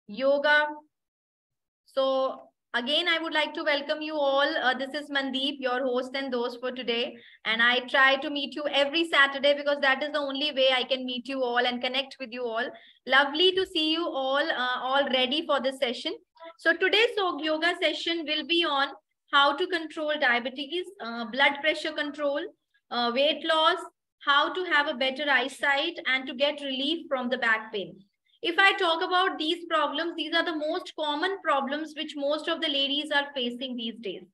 yoga. So again, I would like to welcome you all. This is Mandeep, your host and host for today. And I try to meet you every Saturday because that is the only way I can meet you all and connect with you all. Lovely to see you all ready for this session. So today's yoga session will be on how to control diabetes, blood pressure control, weight loss, how to have a better eyesight, and to get relief from the back pain. If I talk about these problems, these are the most common problems which most of the ladies are facing these days.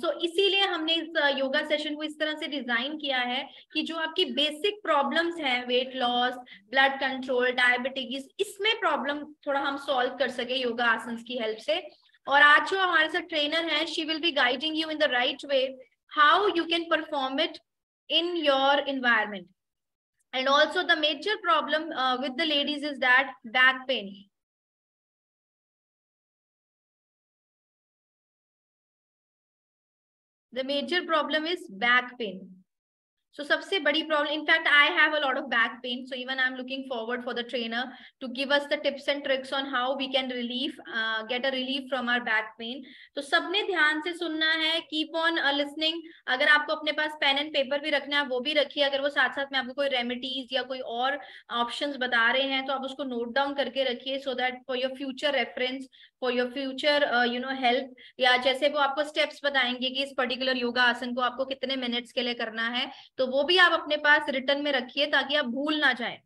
So इसीलिए हमने इस yoga session को इस तरह से design किया है कि जो आपकी बेसिक प्रॉब्लम्स हैं, weight loss, blood control, diabetes, इसमें प्रॉब्लम थोड़ा हम सॉल्व कर सके योगा आसन की हेल्प से. और आज जो हमारे साथ ट्रेनर है, she will be guiding you in the right way how you can perform it in your environment. And also the major problem with the ladies is that back pain. The major problem is back pain. So सबसे बड़ी problem, in fact I have a lot of back pain, so even I'm looking forward for the trainer to give us the tips and tricks on how we can get a relief from our back pain. तो सबने ध्यान से सुनना है, keep on listening. अगर आपको अपने पास pen and paper भी रखना है वो भी रखिए. अगर वो साथ साथ में आपको कोई रेमेडीज या कोई और ऑप्शंस बता रहे हैं तो आप उसको नोट डाउन करके रखिए, so that for your future reference, for your future help. या जैसे वो आपको स्टेप्स बताएंगे कि इस पर्टिकुलर योगा आसन को आपको कितने मिनट्स के लिए करना है, तो वो भी आप अपने पास रिटर्न में रखिए ताकि आप भूल ना जाएं.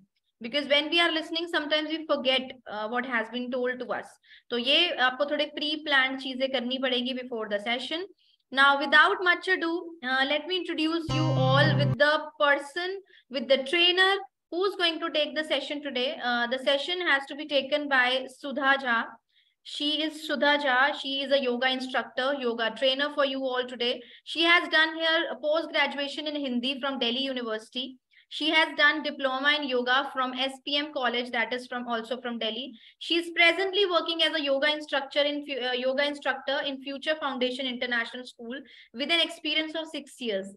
Because when we are listening, sometimes we forget what has been told to us. तो ये आपको थोड़े pre-planned चीजें करनी पड़ेगी before the session. Now, without much ado, let me introduce you all with the person, with the trainer who's going to take the session today. The session has to be taken by Sudha Jha. She is Sudha Jha. She is a yoga instructor, yoga trainer for you all today. She has done her post-graduation in Hindi from Delhi University. She has done diploma in yoga from SPM College, that is also from Delhi. She is presently working as a yoga instructor in Future Foundation International School with an experience of 6 years.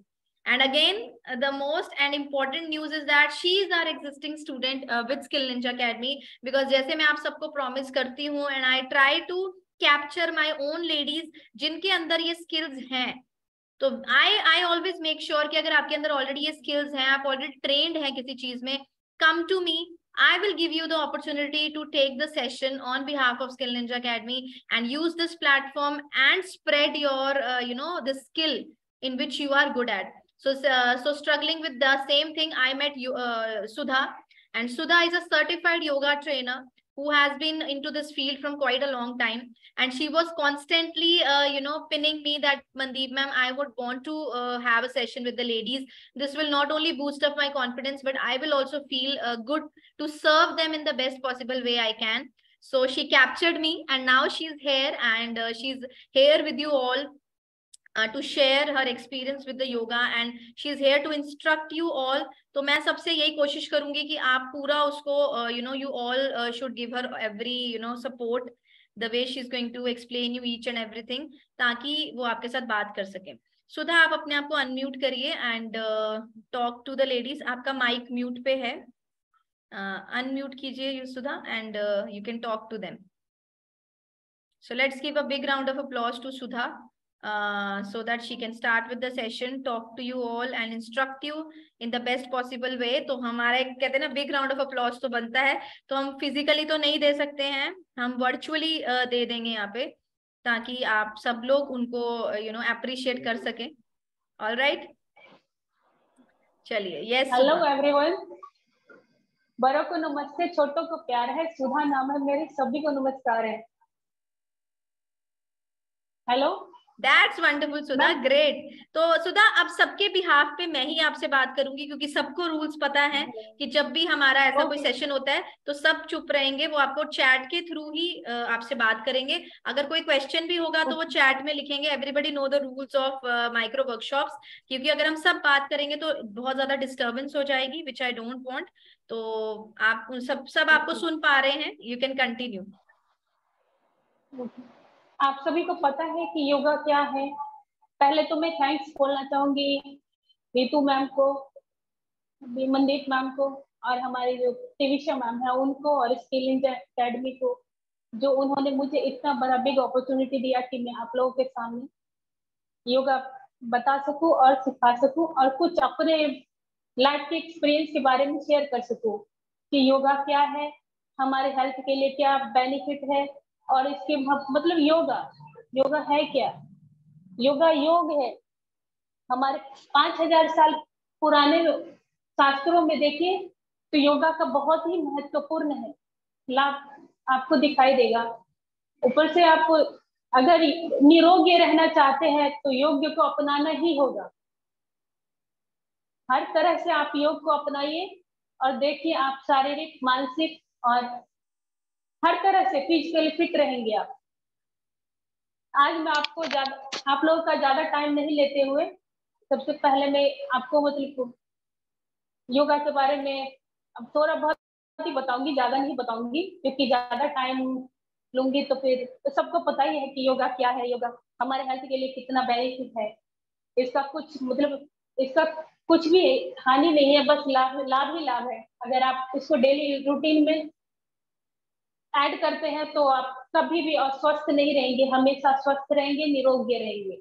And again, the most and important news is that she is our existing student with Skill Ninja Academy, because जैसे मैं आप सबको promise करती हूँ and I try to capture my own ladies जिनके अंदर ये skills हैं. तो I always make sure कि अगर आपके अंदर already ये skills हैं, आप already trained हैं किसी चीज में, come to me. I will give you the opportunity to take the session on behalf of Skill Ninja Academy and use this platform and spread your the skill in which you are good at. So struggling with the same thing, I met Sudha, and Sudha is a certified yoga trainer who has been into this field from quite a long time. And she was constantly pinning me that Mandeep ma'am, I would want to have a session with the ladies. This will not only boost up my confidence, but I will also feel good to serve them in the best possible way I can. So she captured me, and now she's here, and she's here with you all to share her experience with the yoga, and she is here to instruct you all. तो मैं सबसे यही कोशिश करूंगी कि आप पूरा उसको you all should give her every support the way she is going to explain you each and everything, ताकि वो आपके साथ बात कर सके. सुधा, आप अपने आप को अनम्यूट करिए and talk to the ladies. आपका माइक म्यूट पे है, अनम्यूट कीजिए Sudha and you can talk to them. So let's give a big round of applause to Sudha. So that she can start with the session, talk to you all and instruct you in the best possible way. तो हमारा एक कहते हैं ना big round of applause तो बनता है, तो हम physically तो नहीं दे सकते हैं, हम virtually दे देंगे यहाँ पे, ताकि आप सब लोग उनको appreciate कर सकें. All right? चलिए. Yes. Hello everyone. बड़ों को नमस्ते, छोटों को प्यार है. सुधा नाम है मेरे, सभी को नमस्कार है. Hello. That's wonderful, Sudha. Great. तो सुधा, अब सबके बिहाफ पे मैं ही आपसे बात करूंगी, क्योंकि सबको रूल्स पता है कि जब भी हमारा ऐसा कोई सेशन होता है तो सब चुप रहेंगे. वो आपको चैट के थ्रू ही आपसे बात करेंगे. अगर कोई क्वेश्चन भी होगा तो वो चैट में लिखेंगे. Everybody know the rules of micro workshops, क्योंकि अगर हम सब बात करेंगे तो बहुत ज्यादा डिस्टर्बेंस हो जाएगी, विच आई डोंट वांट. तो आप सब आपको सुन पा रहे हैं. You can continue. आप सभी को पता है कि योगा क्या है. पहले तो मैं थैंक्स बोलना चाहूंगी नीतू मैम को, मनदीप मैम को, और हमारी जो तिविशा मैम है उनको, और स्किल निंजा एकेडमी को, जो उन्होंने मुझे इतना बड़ा बिग अपॉर्चुनिटी दिया कि मैं आप लोगों के सामने योगा बता सकूं और सिखा सकूं और कुछ अपने लाइफ के एक्सपीरियंस के बारे में शेयर कर सकूं कि योगा क्या है, हमारे हेल्थ के लिए क्या बेनिफिट है, और इसके मतलब योगा योगा है क्या। योगा योग है। हमारे 5,000 साल पुराने शास्त्रों में देखिए तो योगा का बहुत ही महत्वपूर्ण है लाभ आपको दिखाई देगा। ऊपर से आप अगर निरोगी रहना चाहते हैं तो योग को अपनाना ही होगा। हर तरह से आप योग को अपनाइए और देखिए आप शारीरिक, मानसिक और हर तरह से फिजिकली फिट रहेंगे आप। आज मैं आपको आप लोगों का ज्यादा टाइम नहीं लेते हुए सबसे पहले मैं आपको मतलब योगा के बारे में अब थोड़ा बहुत ही बताऊंगी, ज्यादा नहीं बताऊंगी क्योंकि ज्यादा टाइम लूंगी तो फिर तो सबको पता ही है कि योगा क्या है, योगा हमारे हेल्थ के लिए कितना बेनिफिट है। इसका कुछ मतलब इसका कुछ भी हानि नहीं है, बस लाभ लाभ ही लाभ है। अगर आप इसको डेली रूटीन में ऐड करते हैं तो आप कभी भी अस्वस्थ नहीं रहेंगे, हमेशा स्वस्थ रहेंगे, निरोगी रहेंगे।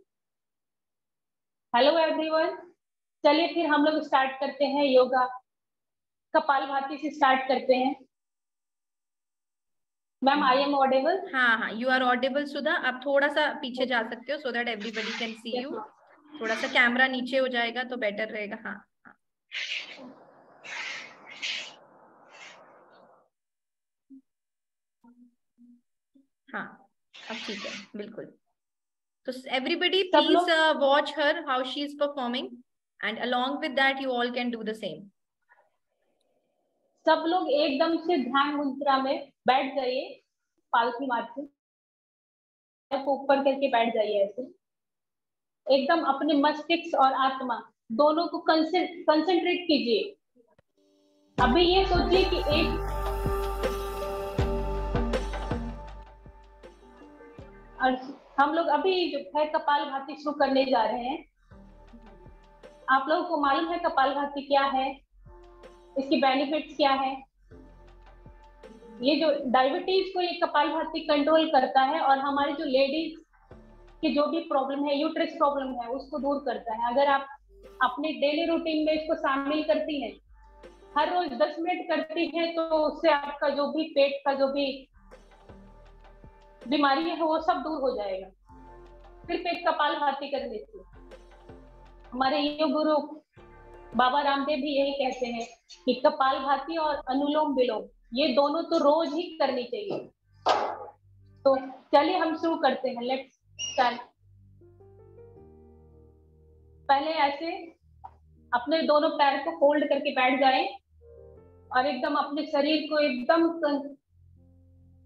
हेलो एवरीवन, चलिए फिर हम लोग स्टार्ट करते हैं योगा। कपालभाति से स्टार्ट करते हैं। Ma'am I am audible? हाँ हाँ, यू आर ऑडिबल सुधा। आप थोड़ा सा पीछे जा सकते हो so that everybody can see you. थोड़ा सा कैमरा नीचे हो जाएगा तो बेटर रहेगा। हाँ हाँ, अब ठीक है बिल्कुल। तो everybody सब please लोग watch her how she is performing and along with that you all can do the same. सब लोग एकदम से ध्यान मुद्रा में बैठ जाइए। पालथी मार के ऊपर करके बैठ जाइए। ऐसे एकदम अपने मस्तिष्क और आत्मा दोनों को कंसंट्रेट कीजिए। अभी ये सोचिए कि एक और हम लोग अभी जो है कपालभाति शुरू करने जा रहे हैं। आप लोगों को मालूम है कपालभाति क्या है, इसकी बेनिफिट्स क्या है? ये जो डायबिटीज को ये कपालभाति कंट्रोल करता है और हमारी जो लेडीज की जो भी प्रॉब्लम है, यूट्रस प्रॉब्लम है, उसको दूर करता है। अगर आप अपने डेली रूटीन में इसको शामिल करती हैं, हर रोज 10 मिनट करती हैं, तो उससे आपका जो भी पेट का जो भी बीमारी है वो सब दूर हो जाएगा। सिर्फ एक कपालभाति करने से। हमारे योग गुरु बाबा रामदेव भी यही कहते हैं कि कपालभाति और अनुलोम विलोम ये दोनों तो रोज ही करनी चाहिए। तो चलिए हम शुरू करते हैं। Let's start. पहले ऐसे अपने दोनों पैर को फोल्ड करके बैठ जाएं और एकदम अपने शरीर को एकदम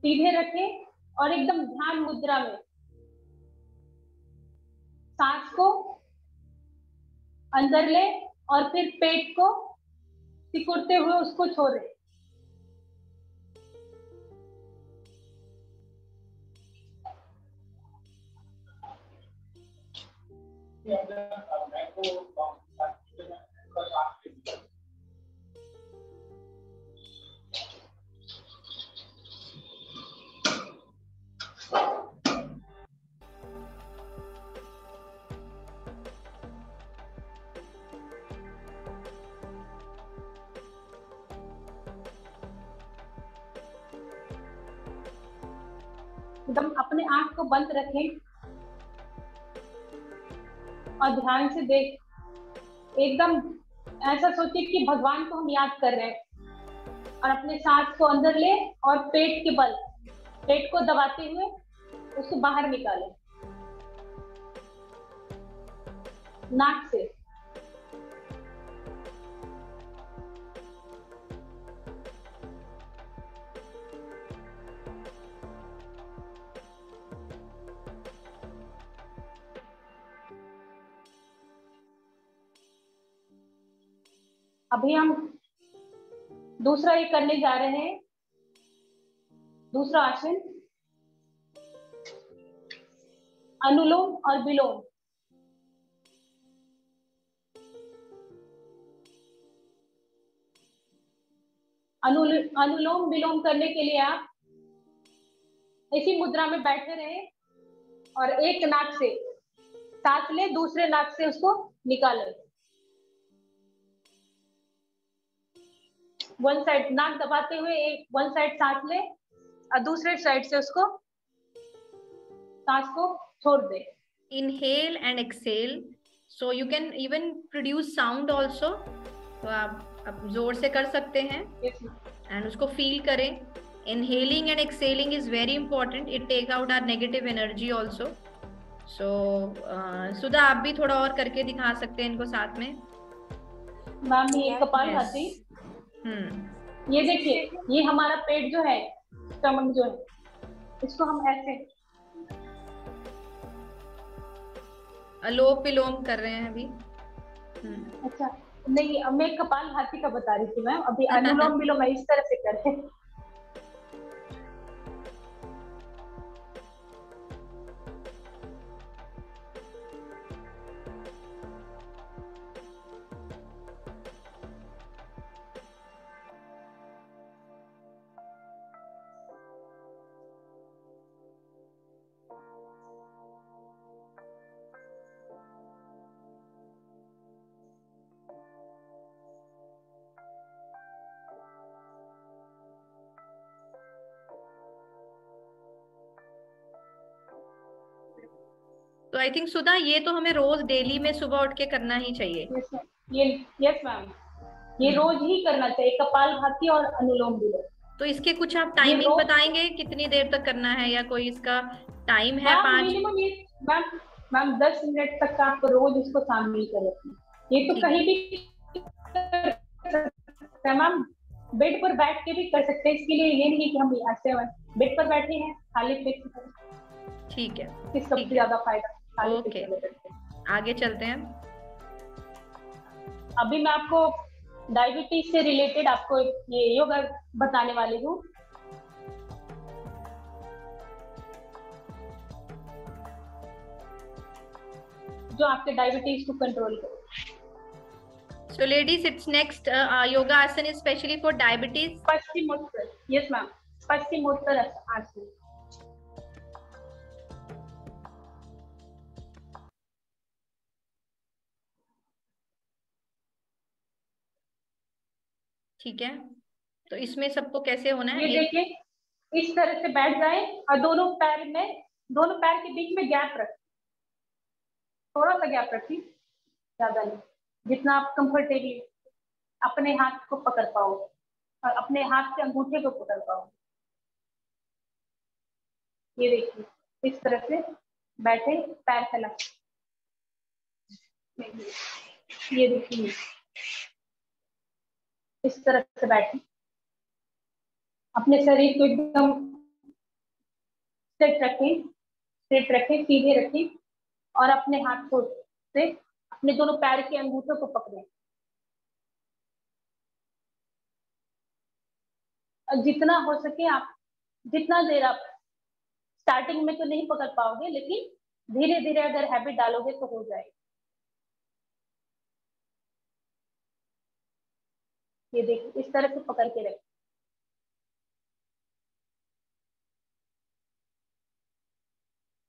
सीधे रखें और एकदम ध्यान मुद्रा में सांस को अंदर ले और फिर पेट को सिकुड़ते हुए उसको छोड़े। एकदम अपने आंख को बंद रखें और ध्यान से देख, एकदम ऐसा सोचिए कि भगवान को हम याद कर रहे हैं और अपने सांस को अंदर ले और पेट के बल पेट को दबाते हुए उसको बाहर निकालें नाक से। अभी हम दूसरा ये करने जा रहे हैं, दूसरा आसन अनुलोम और विलोम। अनुलोम विलोम करने के लिए आप इसी मुद्रा में बैठे रहे और एक नाक से सांस ले, दूसरे नाक से उसको निकाले। वन साइड नाक दबाते हुए एक वन साइड सांस ले और दूसरे साइड से उसको सांस को छोड़ दे। Inhale and exhale. So you can even produce sound also. तो आप जोर से कर सकते हैं and उसको feel करें. Inhaling and exhaling is very important. It take out our negative energy also. So सुधा आप भी थोड़ा और करके दिखा सकते हैं इनको साथ में. मैम ये कपालभाति, ये देखिए, ये हमारा पेट जो है, स्टमक जो है, इसको हम ऐसे अलोप विलोम कर रहे हैं अभी. अच्छा नहीं, मैं कपालभाति का बता रही थी मैम, अभी अनुलोम विलोम इस तरह से करें. तो आई थिंक सुधा ये तो हमें रोज डेली में सुबह उठ के करना ही चाहिए. यस मैम, ये रोज ही करना चाहिए, कपालभाति और अनुलोम विलोम. तो इसके कुछ आप टाइमिंग बताएंगे कितनी देर तक करना है, या कोई इसका टाइम है? 5 मैम 10 मिनट तक आप रोज इसको शामिल करें. ये तो कहीं भी मैम, बेड पर बैठ के भी कर सकते हैं. इसके लिए ये नहीं कि हम ऐसे बेड पर बैठे हैं खाली पेट से. ठीक है, सबसे ज्यादा फायदा. ओके, आगे चलते हैं. अभी मैं आपको डायबिटीज से रिलेटेड आपको ये योगा बताने वाली हूँ. जो आपके डायबिटीज को कंट्रोल करे. So ladies, it's next yoga asana is specially for diabetes. पश्चिमोत्तर. Yes ma'am, पश्चिमोत्तर आसन. ठीक है, तो इसमें सबको कैसे होना है? ये देखिए, इस तरह से बैठ जाए और दोनों पैर के बीच में गैप रखें. थोड़ा सा गैप रखिए, ज्यादा नहीं, जितना आप कंफर्टेबली अपने हाथ को पकड़ पाओ और अपने हाथ के अंगूठे को पकड़ पाओ. ये देखिए, इस तरह से बैठे, पैर फैला. ये देखिए, इस तरह से बैठे, अपने शरीर को एकदम स्ट्रेट रखें, सीधे रखें और अपने हाथ को से अपने दोनों पैर के अंगूठों को पकड़ें. और जितना हो सके आप, जितना देर आप, स्टार्टिंग में तो नहीं पकड़ पाओगे, लेकिन धीरे धीरे अगर हैबिट डालोगे तो हो जाएगा. ये देखिए, इस तरह से पकड़ के रखें.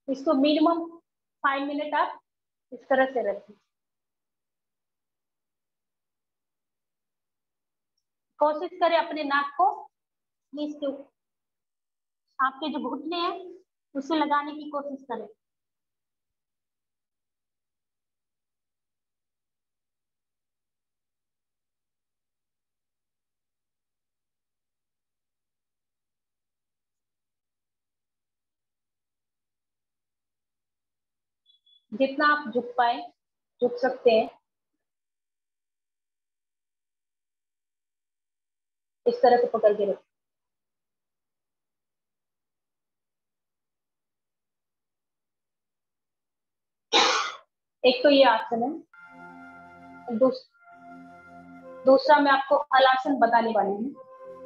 इसको मिनिमम 5 मिनट आप इस तरह से रखें. कोशिश करें अपने नाक को नीचे, आपके जो घुटने हैं उसे लगाने की कोशिश करें. जितना आप झुक पाए, झुक सकते हैं. इस तरह से पकड़ के रखें. एक तो ये आसन है, दूसरा मैं आपको हलासन बताने वाली हूँ,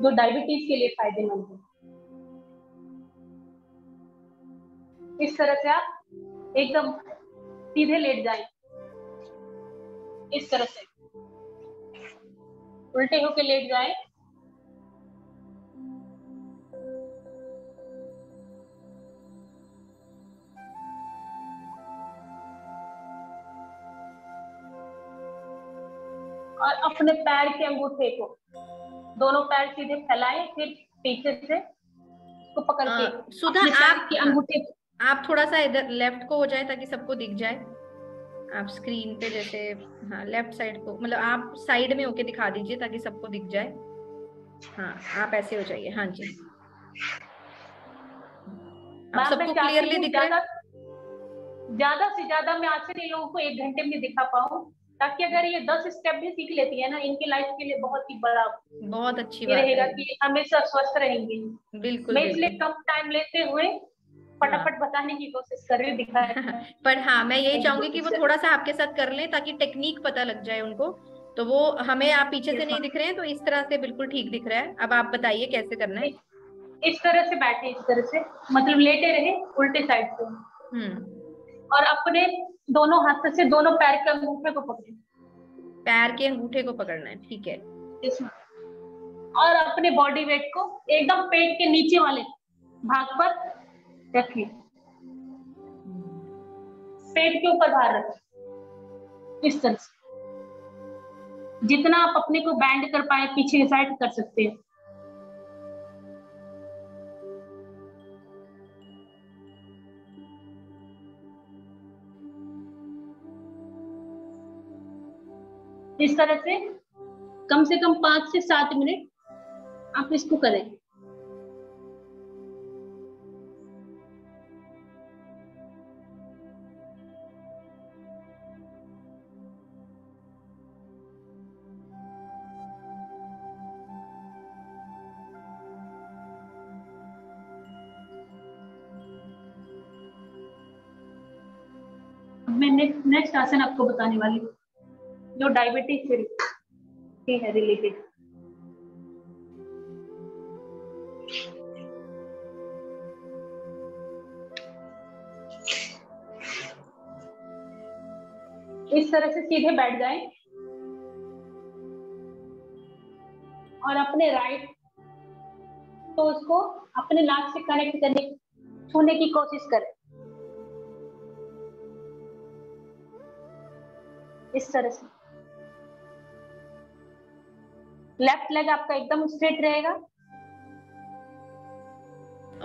जो डायबिटीज के लिए फायदेमंद है. इस तरह से आप एकदम सीधे लेट जाएं. इस तरह से उल्टे होके लेट जाएं. और अपने पैर के अंगूठे को, दोनों पैर सीधे फैलाएं, फिर पीछे से इसको पकड़ के सुधा अपने पैर के अंगूठे, आप थोड़ा सा इधर लेफ्ट को हो जाए ताकि सबको दिख जाए। आप स्क्रीन पे जैसे, हाँ लेफ्ट साइड को, मतलब आप साइड में होके दिखा दीजिए ताकि सबको दिख जाए। हाँ आप ऐसे हो जाइए, हाँ जी। आप सबको क्लियरली दिख रहा है? ज्यादा से ज्यादा मैं आसन इन लोगों को 1 घंटे में दिखा पाऊँ, ताकि अगर ये 10 स्टेप भी सीख लेती है ना, इनकी लाइफ के लिए बहुत ही बड़ा, बहुत अच्छी ये बात रहेगा है। कि हमेशा स्वस्थ रहेंगी। बिल्कुल मैं इसलिए बिल्कुल। कम टाइम लेते हुए फटाफट बताने की कोशिश कर रही हूँ, दिखाया। पर हाँ मैं यही चाहूंगी कि वो थोड़ा सा आपके साथ कर लें ताकि टेक्निक पता लग जाए उनको। तो वो हमें, आप पीछे से नहीं दिख रहे हैं तो इस तरह से बिल्कुल ठीक दिख रहा है। अब आप बताइए कैसे करना है। इस तरह से बैठे, इस तरह से, मतलब लेटे रहे उल्टे साइड से, और अपने दोनों हाथ से दोनों पैर के अंगूठे को पकड़े। पैर के अंगूठे को पकड़ना है, ठीक है। और अपने बॉडी वेट को एकदम पेट के नीचे वाले भाग पर रखिए, पेट के ऊपर भार रखिए, इस तरह से। जितना आप अपने को बैंड कर पाए पीछे की साइड कर सकते हैं। इस तरह से कम से कम 5 से 7 मिनट आप इसको करें। मैं नेक्स्ट आसन आपको बताने वाली हूँ, जो डायबिटीज से है रिलेटेड। इस तरह से सीधे बैठ जाएं और अपने राइट तो उसको अपने नाक से कनेक्ट करने, छूने की कोशिश करें, इस तरह से। लेफ्ट लेग आपका एकदम स्ट्रेट रहेगा।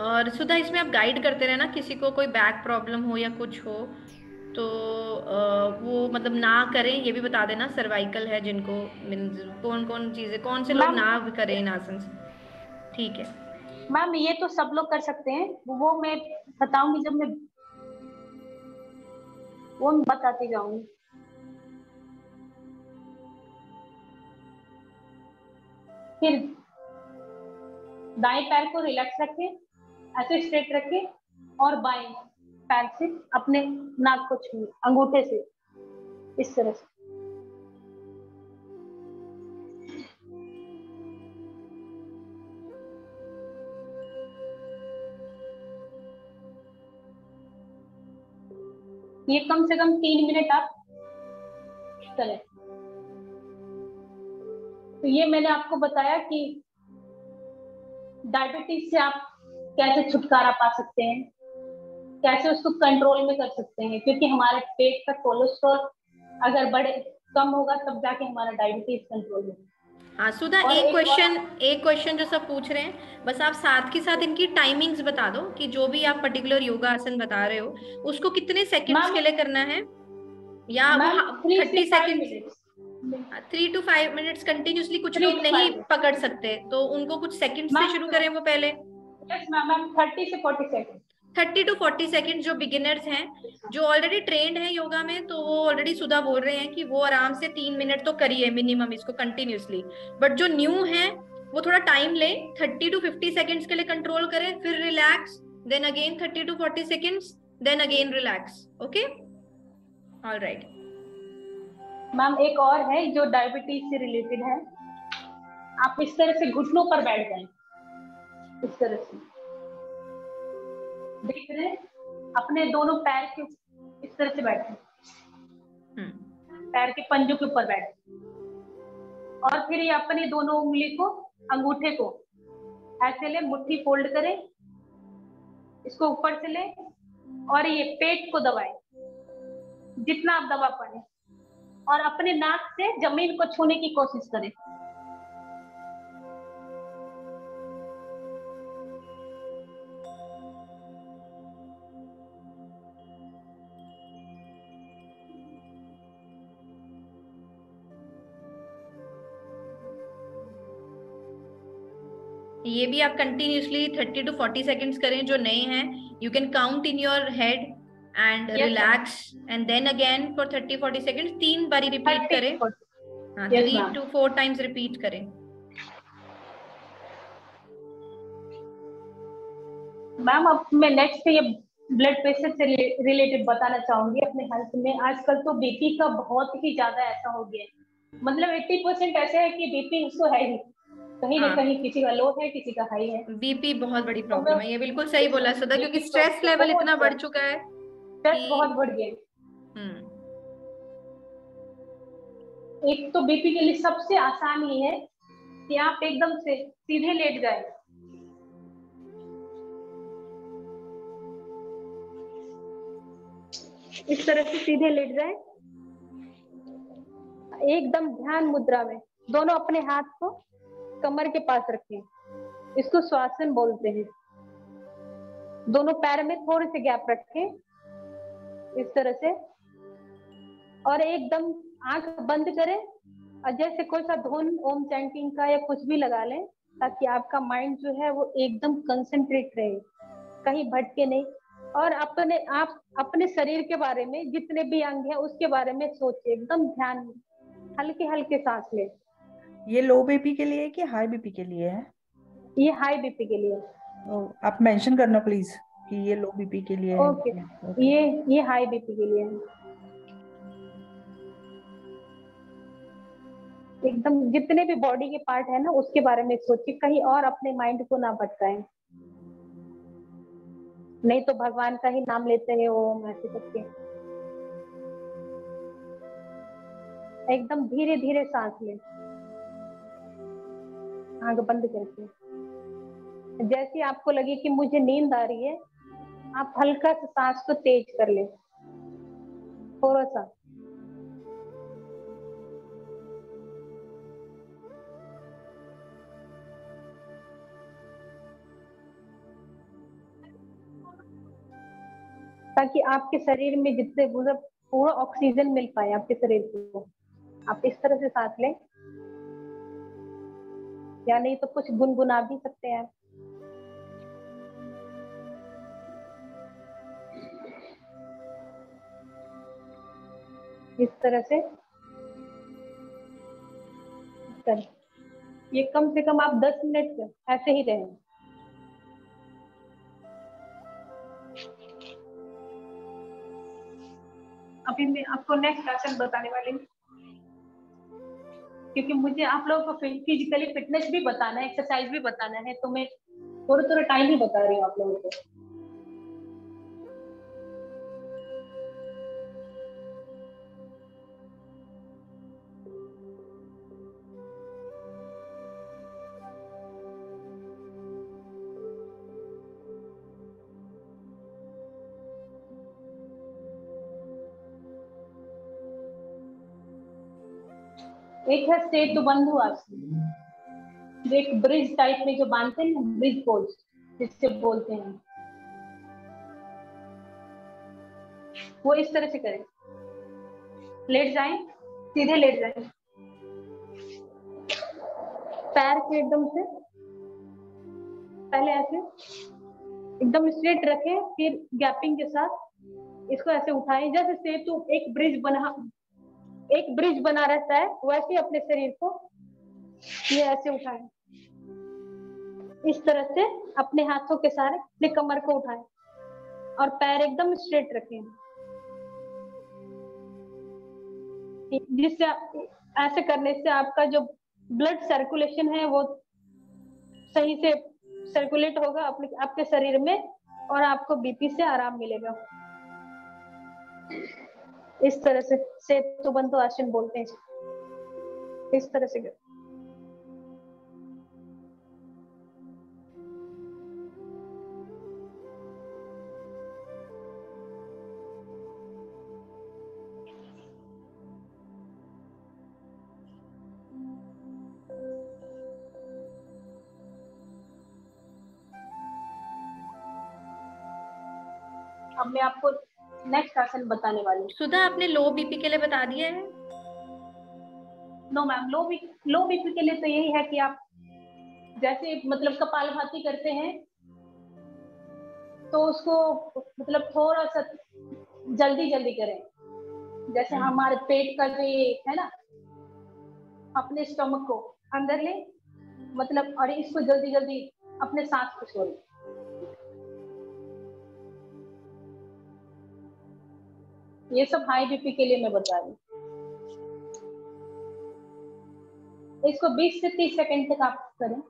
और सुधा इसमें आप गाइड करते रहना, किसी को कोई बैक प्रॉब्लम हो या कुछ हो तो वो मतलब ना करें, ये भी बता देना। सर्वाइकल है जिनको, मीन्स कौन कौन चीजें, कौन से लोग ना करें इन आसन से, ठीक है। मैम ये तो सब लोग कर सकते हैं, वो मैं बताऊंगी जब मैं वो बताती जाऊंगी। फिर दाएं पैर को रिलैक्स रखें, ऐसे स्ट्रेट रखें, और बाएं पैर से अपने नाक को छूए अंगूठे से, इस तरह से। ये कम से कम 3 मिनट आप करें। तो ये मैंने आपको बताया कि डायबिटीज से आप कैसे छुटकारा पा सकते हैं, कैसे उसको कंट्रोल में कर सकते हैं, क्योंकि हमारे पेट का कोलेस्ट्रॉल अगर बढ़े, कम होगा, तब जाके हमारा डायबिटीज कंट्रोल में। हाँ सुधा, एक क्वेश्चन जो सब पूछ रहे हैं, बस आप साथ के साथ इनकी टाइमिंग्स बता दो कि जो भी आप पर्टिकुलर योगा आसन बता रहे हो उसको कितने सेकंड्स के लिए करना है, या 30 सेकंड्स, 3 to 5 मिनट्स कंटिन्यूसली। कुछ लोग नहीं पकड़ सकते तो उनको कुछ सेकंड्स से शुरू करें वो पहले। यस मैम, 30 से 40 सेकंड, 30 to 40 सेकंड। जो बिगिनर्स हैं, जो ऑलरेडी ट्रेंड है योगा में, तो वो ऑलरेडी सुधा बोल रहे हैं कि वो आराम से 3 मिनट तो करिए मिनिमम इसको कंटिन्यूसली। बट जो न्यू है वो थोड़ा टाइम ले, 30 to 50 सेकंड्स के लिए कंट्रोल करें, फिर relax, then again 30 to 40 seconds, then again relax. Okay, alright ma'am. एक और है जो डायबिटीज से रिलेटेड है। आप इस तरह से घुटनों पर बैठ जाएं, इस तरह से देख रहे हैं, अपने दोनों पैर के इस तरह से बैठे, पैर के पंजों के ऊपर बैठे, और फिर ये अपने दोनों उंगली को, अंगूठे को ऐसे ले, मुट्ठी फोल्ड करें, इसको ऊपर से ले और ये पेट को दबाएं जितना आप दबा पाए। और अपने नाक से जमीन को छूने की कोशिश करें। ये भी आप कंटिन्यूसली 30 to 40 सेकेंड्स करें जो नए हैं। You can count in your head and relax and then again for 30-40 seconds 3 बारी रिपीट करें। हाँ, 3 to 4 टाइम्स रिपीट करें। मैम अब मैं नेक्स्ट ये ब्लड प्रेशर से रिलेटेड बताना चाहूंगी। अपने हेल्थ में आजकल तो बीपी का बहुत ही ज्यादा ऐसा हो गया है, मतलब 80% ऐसे है कि बीपी उसको है ही, कहीं ना कहीं किसी का लो है, किसी का हाई है। बीपी बहुत बड़ी प्रॉब्लम है, ये बिल्कुल सही बोला सुधा, क्योंकि स्ट्रेस लेवल इतना बढ़ चुका है, स्ट्रेस बहुत बढ़ गया। एक तो बीपी के लिए सबसे आसान ये है कि आप एकदम से सीधे लेट जाए, इस तरह से सीधे लेट जाए, एकदम ध्यान मुद्रा में दोनों अपने हाथ को कमर के पास रखें, इसको श्वासन बोलते हैं। दोनों पैर में थोड़े से गैप रखें इस तरह से, और एकदम आंख बंद करें और जैसे कोई सा धुन ओम चैंटिंग का या कुछ भी लगा लें, ताकि आपका माइंड जो है वो एकदम कंसंट्रेट रहे, कहीं भटके नहीं। और आप अपने शरीर के बारे में, जितने भी अंग है उसके बारे में सोचिए, एकदम ध्यान, हल्के हल्के सांस ले। ये लो बीपी के लिए है कि हाई बीपी के लिए है? ये हाई बीपी के लिए। आप मेंशन करना प्लीज कि ये लो बीपी के लिए है। ओके, ये हाई बीपी के लिए है। एकदम जितने भी बॉडी के पार्ट है ना उसके बारे में सोचिए, कहीं और अपने माइंड को ना भटकाएं, नहीं तो भगवान का ही नाम लेते हैं ओम ऐसे करके। एकदम धीरे धीरे सांस लें, आंख बंद करके। जैसे आपको लगे कि मुझे नींद आ रही है, आप हल्का सा सांस को तेज कर ले, थोड़ा सा। ताकि आपके शरीर में जितने पूरा ऑक्सीजन मिल पाए आपके शरीर को। आप इस तरह से सांस लें, या नहीं तो कुछ गुनगुना भी सकते हैं। इस तरह से ये कम से कम आप 10 मिनट ऐसे ही रहें। अभी मैं आपको नेक्स्ट आसन बताने वाली हूँ, क्योंकि मुझे आप लोगों को फिजिकली फिटनेस भी बताना है, एक्सरसाइज भी बताना है, तो मैं थोड़ा थोड़ा टाइम ही बता रही हूँ आप लोगों को। एक है सेतु बंधु आसन, जो एक ब्रिज टाइप में जो बांधते हैं, ब्रिज पोज जिससे बोलते हैं, वो इस तरह से करें। लेट जाएं, सीधे लेट जाएं, पैर को एकदम से पहले ऐसे एकदम स्ट्रेट रखें, फिर गैपिंग के साथ इसको ऐसे उठाएं, जैसे सेतु एक ब्रिज बना रहता है, वैसे अपने शरीर को ये ऐसे उठाएं। इस तरह से अपने हाथों के सहारे अपने कमर को उठाएं और पैर एकदम स्ट्रेट रखें, जिससे ऐसे करने से आपका जो ब्लड सर्कुलेशन है वो सही से सर्कुलेट होगा आपके शरीर में, और आपको बीपी से आराम मिलेगा। इस तरह से सेतु बंधु आसन बोलते हैं, इस तरह से। अब मैं आपको नेक्स्ट आसन बताने वाली हूँ। सुधा, आपने लो बीपी के लिए बता दिया है? नो मैम, लो बीपी के लिए तो यही है कि आप जैसे मतलब कपालभाति करते हैं तो उसको मतलब थोड़ा सा जल्दी जल्दी करें। जैसे हमारे पेट का जो ये है ना, अपने स्टमक को अंदर ले, मतलब, और इसको जल्दी जल्दी अपने सांस को छोड़े। ये सब हाई बीपी के लिए मैं बता रही हूँ। इसको 20 से 30 सेकंड तक आप करें।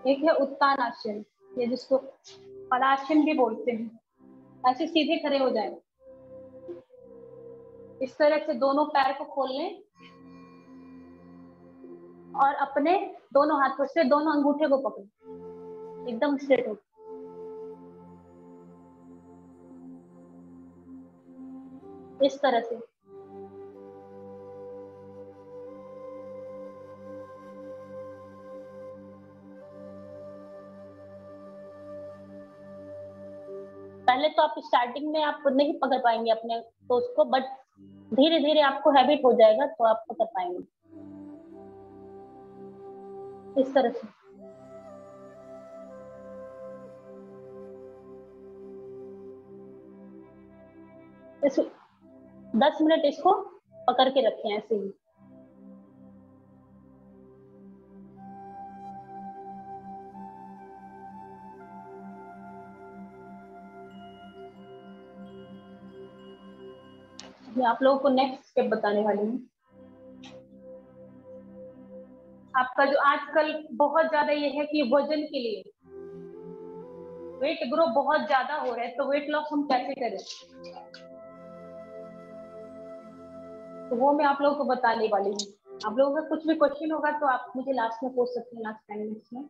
एक है उत्तान आसन, ये जिसको पलासन भी बोलते हैं। ऐसे सीधे खड़े हो जाएं। इस तरह से दोनों पैर को खोल लें और अपने दोनों हाथों से दोनों अंगूठे को पकड़ें, एकदम स्ट्रेट हो। इस तरह से पहले तो आप स्टार्टिंग में आप नहीं पकड़ पाएंगे अपने टोस को, बट धीरे धीरे आपको हैबिट हो जाएगा तो आप पकड़ पाएंगे। इस तरह से इस 10 मिनट इसको पकड़ के रखें ऐसे ही। मैं आप लोगों को नेक्स्ट स्टेप बताने वाली हूँ। आपका जो आजकल बहुत ज्यादा ये है कि वजन के लिए वेट ग्रो बहुत ज्यादा हो रहा है, तो वेट लॉस हम कैसे करें, तो वो मैं आप लोगों को बताने वाली हूँ। आप लोगों का कुछ भी क्वेश्चन होगा तो आप मुझे लास्ट में पूछ सकते हैं, लास्ट 10 मिनट्स में।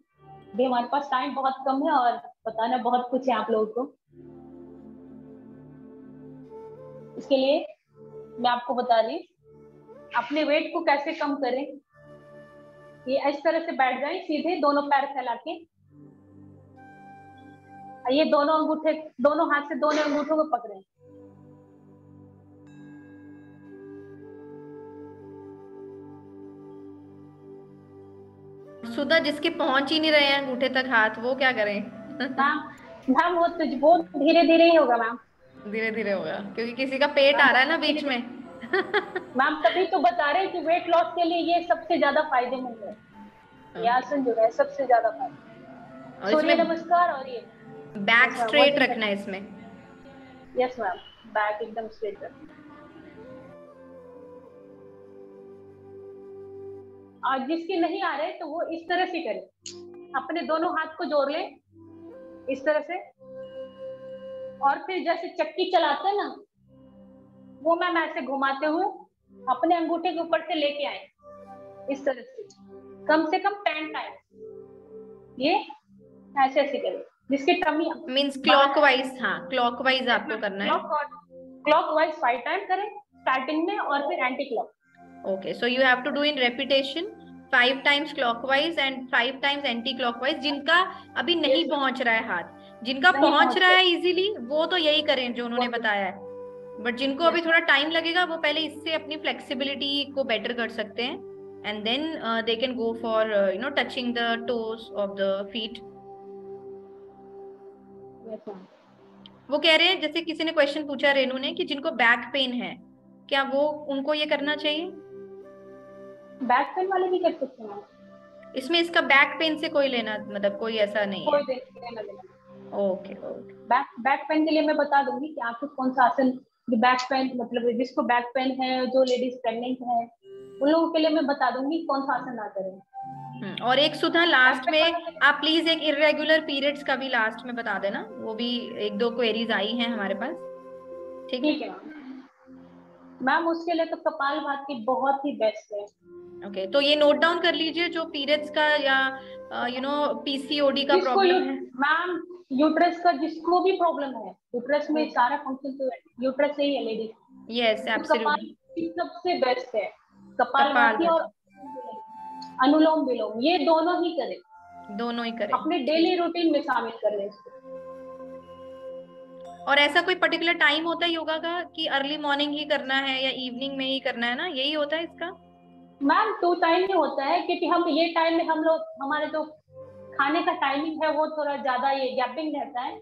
अभी हमारे पास टाइम बहुत कम है और बताना बहुत कुछ है आप लोगों को। इसके लिए मैं आपको बता रही अपने वेट को कैसे कम करें। ये इस तरह से बैठ जाए सीधे, दोनों पैर फैला के। ये दोनों अंगूठे, दोनों हाथ से दोनों अंगूठों को पकड़े। सुधा, जिसके पहुंच ही नहीं रहे हैं अंगूठे तक हाथ, वो क्या करें? मैम वो धीरे धीरे ही होगा मैम। धीरे धीरे होगा क्योंकि किसी का पेट आ रहा है ना बीच में। मैम तभी तो बता रहे हैं कि वेट लॉस के लिए ये सबसे ज्यादा फायदेमंद है। ये आसन जो है सबसे ज्यादा फायदेमंद। सूर्य नमस्कार और ये बैक स्ट्रेट रखना है इसमें। यस मैम, बैक एकदम स्ट्रेट रखना। और जिसके नहीं आ रहे तो वो इस तरह से करे, अपने दोनों हाथ को जोड़ ले इस तरह से, और फिर जैसे चक्की चलाते हैं ना, वो मैम ऐसे घुमाते हुए अपने अंगूठे के ऊपर से लेके आए इस तरह से, कम से कम 10 टाइम। ये ऐसे ऐसे करें जिसके टमी मींस क्लॉकवाइज। हाँ, क्लॉकवाइज आपको करना है। क्लॉकवाइज 5 टाइम करें स्टार्टिंग में, और फिर anti clock. Okay, so you have to do in repetition 5 times clockwise and 5 times anti-clockwise. जिनका अभी नहीं पहुंच रहा है हाथ, जिनका पहुंच रहा है इजीली, वो तो यही करें जो उन्होंने बताया है। बट जिनको अभी थोड़ा टाइम लगेगा, वो पहले इससे अपनी फ्लेक्सिबिलिटी को बेटर कर सकते हैं, and then they can go for touching the toes of the feet. वो कह रहे हैं, जैसे किसी ने क्वेश्चन पूछा रेनू ने, कि जिनको बैक पेन है, क्या वो उनको ये करना चाहिए? बैक पेन वाले भी कर सकते हैं। इसमें इसका बैक पेन से कोई लेना, मतलब कोई ऐसा नहीं है? कोई लेना देना। ओके। बैक पेन के लिए मैं बता दूंगी कि आपको कौन सा आसन, बैक पेन मतलब जिसको बैक पेन है, जो लेडीज प्रेग्नेंट है, उन लोगों के लिए मैं बता दूंगी कौन सा आसन ना करें। और एक सुधा लास्ट में आप प्लीज एक इरेगुलर पीरियड्स का भी लास्ट में बता देना, वो भी 1-2 क्वेरीज आई हैं हमारे पास। ठीक है मैम, उसके लिए तो कपालभाति बहुत ही बेस्ट है। ओके, तो ये नोट डाउन कर लीजिए, जो पीरियड्स का या पीसीओडी का प्रॉब्लम है। मैम यूट्रस का जिसको भी प्रॉब्लम है, यूट्रस में सारा फंक्शन तो यूट्रस से ही है लेडीज। यस एब्सोल्युटली, सबसे बेस्ट है कपालभाति और अनुलोम विलोम, ये दोनों ही करें, दोनों ही करें, अपने डेली रूटीन में शामिल कर लें इसको। और ऐसा कोई पर्टिकुलर टाइम होता है योगा का कि अर्ली मॉर्निंग ही करना है या इवनिंग में ही करना है ना, यही होता है इसका? मैम 2 टाइम में होता है, क्योंकि हम ये टाइम में हम लोग, हमारे जो खाने का टाइमिंग है वो थोड़ा ज्यादा ये गैपिंग रहता है।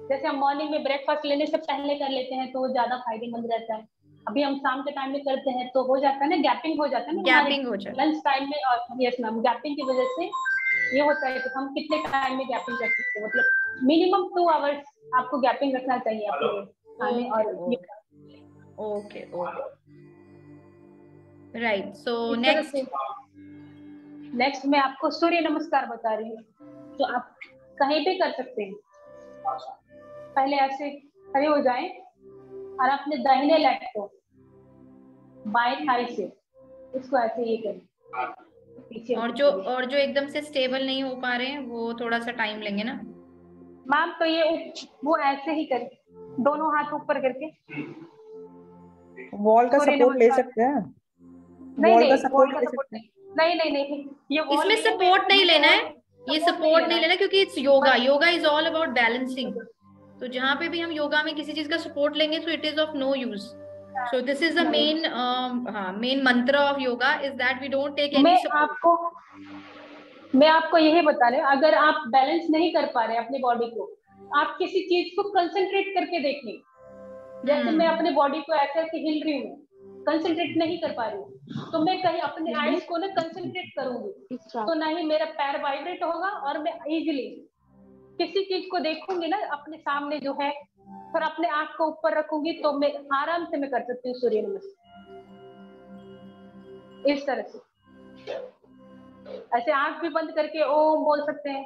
जैसे हम मॉर्निंग में ब्रेकफास्ट लेने से पहले कर लेते हैं तो वो ज्यादा फायदेमंद रहता है। अभी हम शाम के टाइम में करते हैं तो हो जाता है ना, गैपिंग हो जाता है ना, गैपिंग हो जाता है लंच टाइम में। और यस मैम, गैपिंग की वजह से ये होता है कि हम कितने टाइम में गैपिंग कर सकते हैं, मतलब मिनिमम 2 आवर्स आपको गैपिंग रखना चाहिए अपने खाने और ओके राइट। सो नेक्स्ट मैं आपको सूर्य नमस्कार बता रही हूँ, तो आप कहीं भी कर सकते हैं। पहले ऐसे खड़े हो जाएं और अपने दाहिने लेग को बाएं थाई से इसको ऐसे ये करें पीछे। और जो एकदम से स्टेबल नहीं हो पा रहे हैं वो थोड़ा सा टाइम लेंगे ना मैम, तो ये वो ऐसे ही करें, दोनों हाथ ऊपर करके। वॉल का सपोर्ट ले सकते हैं? वॉल का सपोर्ट ले सकते हैं? नहीं, ये इसमें सपोर्ट नहीं लेना है, ये सपोर्ट नहीं लेना, क्योंकि it's yoga is all about balancing. तो जहाँ पे भी हम योगा में किसी चीज का सपोर्ट लेंगे तो it is of no use. So this is the main mantra of yoga is that we don't take any support. मैं आपको यही बता रही हूँ, अगर आप बैलेंस नहीं कर पा रहे अपनी बॉडी को, आप किसी चीज को कंसंट्रेट करके देखें। जैसे मैं अपनी बॉडी को ऐसे ऐसे हिल रही हूँ, कंसंट्रेट नहीं कर पा रही हूँ, तो मैं कहीं अपने आईज को ना कंसंट्रेट करूंगी तो ना ही मेरा पैर वाइब्रेट होगा और मैं इजीली किसी चीज को देखूंगी ना अपने सामने जो है, और अपने आंख को ऊपर रखूंगी तो मैं आराम से मैं कर सकती हूँ सूर्य नमस्कार इस तरह से। ऐसे आंख भी बंद करके ओम बोल सकते हैं।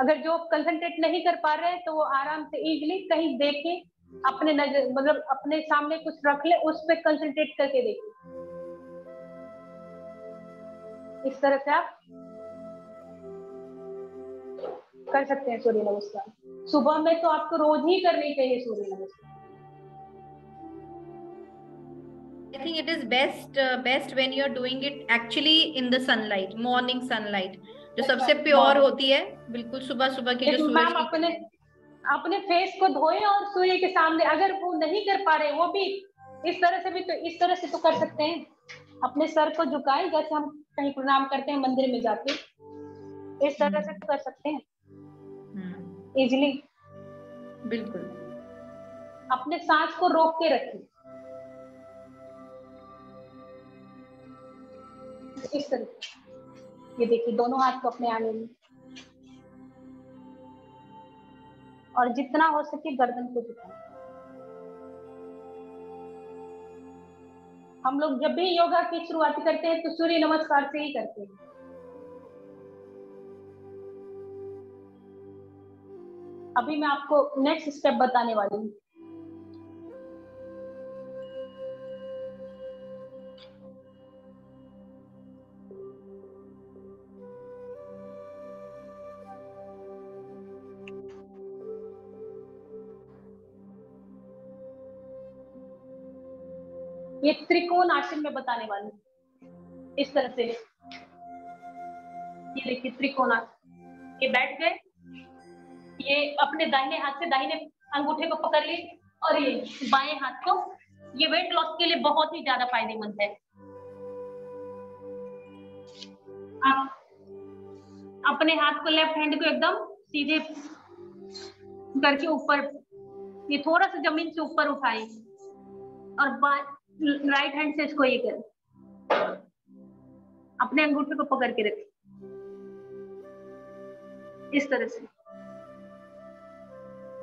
अगर जो कंसंट्रेट नहीं कर पा रहे हैं तो वो आराम से इजीली कहीं देखें, अपने नजर मतलब अपने सामने कुछ रख ले, उस पर कंसंट्रेट करके देखें। इस तरह से आप कर सकते हैं सूर्य नमस्कार। सुबह में तो आपको रोज ही करनी चाहिए सूर्य नमस्कार। I think it is best when you are doing it actually in the sunlight, morning sunlight, जो सबसे प्योर होती है, बिल्कुल सुबह सुबह की जो सूरज की। अपने फेस को धोए और सूर्य के सामने, अगर वो नहीं कर पा रहे वो भी इस तरह से भी तो इस तरह से तो कर सकते हैं। अपने सर को झुकाएं जैसे हम कहीं प्रणाम करते हैं मंदिर में जाके, इस तरह से तो कर सकते हैं इजीली। बिल्कुल। अपने सांस को रोक के रखें इस तरह। ये देखिए दोनों हाथ को अपने आने में, और जितना हो सके गर्दन को झुकाएं। हम लोग जब भी योगा की शुरुआत करते हैं तो सूर्य नमस्कार से ही करते हैं। अभी मैं आपको नेक्स्ट स्टेप बताने वाली हूँ। ये त्रिकोण आसन में बताने वाली हूँ। इस तरह से ये देखिए त्रिकोण आसन। ये बैठ गए, ये अपने दाहिने हाथ से दाहिने अंगूठे को पकड़ ली और ये बाएं हाथ को, ये वेट लॉस के लिए बहुत ही ज्यादा फायदेमंद है। आप अपने हाथ को, लेफ्ट हैंड को एकदम सीधे करके ऊपर, ये थोड़ा सा जमीन से ऊपर उठाएं और राइट हैंड से इसको ये करें, अपने अंगूठे को पकड़ के रखें इस तरह से।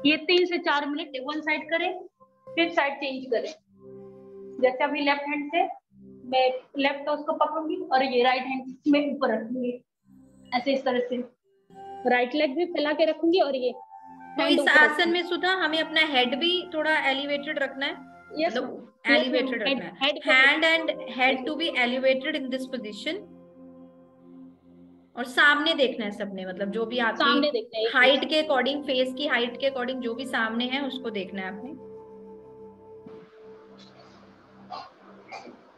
ये 3 से 4 मिनट वन साइड करें, फिर साइड चेंज करें। जैसे अभी लेफ्ट हैंड से मैं लेफ्ट टोस को पकड़ूंगी और ये राइट हैंड में ऊपर रखूंगी ऐसे, इस तरह से राइट लेग भी फैला के रखूंगी और ये तो इस आसन में सुधा हमें अपना हेड भी थोड़ा एलिवेटेड रखना है। Yes, एलिवेटेड रखना है, hand and head to be elevated in this position, और सामने देखना है सबने, मतलब जो भी आपकी हाइट के अकॉर्डिंग, फेस की हाइट के अकॉर्डिंग जो भी सामने है उसको देखना है आपने।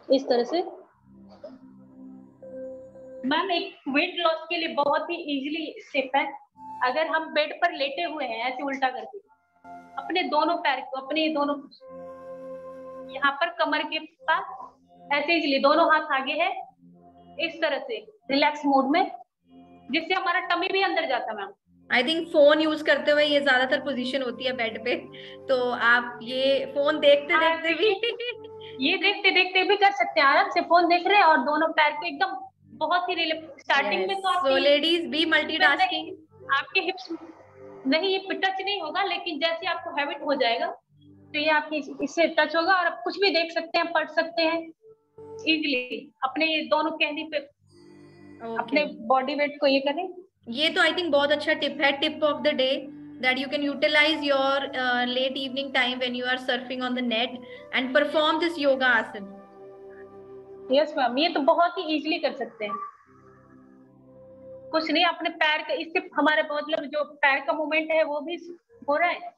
इस तरह से मैम एक वेट लॉस के लिए बहुत ही इजीली स्टेप है। अगर हम बेड पर लेटे हुए हैं ऐसे उल्टा करके, अपने दोनों पैर को अपने दोनों यहाँ पर कमर के पास ऐसे इजीली दोनों हाथ आगे है, इस तरह से रिलैक्स मोड में, जिससे हमारा टमी भी अंदर जाता है। Ma'am I think phone use करते हुए ये ज्यादातर पोजीशन होती है बेड पे, तो आप ये फोन देखते देखते भी ये देखते देखते भी कर सकते हैं। आराम से फोन देख रहे हैं और दोनों पैर को एकदम बहुत ही स्टार्टिंग में तो सो लेडीज बी मल्टीटास्किंग, आपके हिप्स नहीं ये टच नहीं होगा, लेकिन जैसे आपको हैबिट हो जाएगा तो ये आपके इससे टच होगा और आप कुछ भी देख सकते हैं, पढ़ सकते हैं इजीली अपने दोनों कहने पे। अपने बॉडी वेट को ये करें। ये तो आई थिंक बहुत अच्छा टिप है, tip of the day, that you can utilize your late evening time when you are surfing on the net and perform this yoga asana. Yes ma'am, ये तो बहुत ही इजीली कर सकते हैं। कुछ नहीं, अपने पैर का इससे हमारे मतलब जो पैर का मूवमेंट है वो भी हो रहा है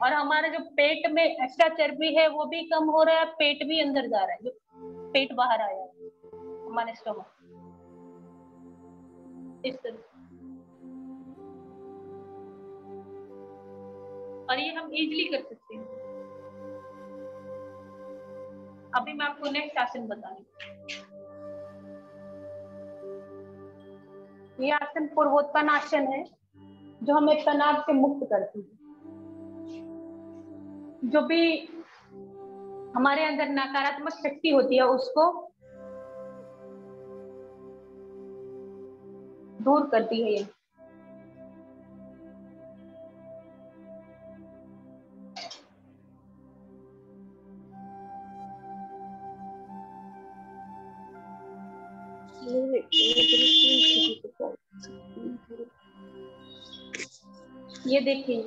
और हमारा जो पेट में एक्स्ट्रा चर्बी है वो भी कम हो रहा है, पेट भी अंदर जा रहा है, जो पेट बाहर आया है हमारे स्टमक इस तरह। और ये हम इजीली कर सकते हैं। अभी मैं आपको नेक्स्ट आसन बता रही हूँ। ये आसन पूर्वोत्तान आसन है जो हमें तनाव से मुक्त करती है। जो भी हमारे अंदर नकारात्मक शक्ति होती है उसको दूर करती है ये। ये देखिए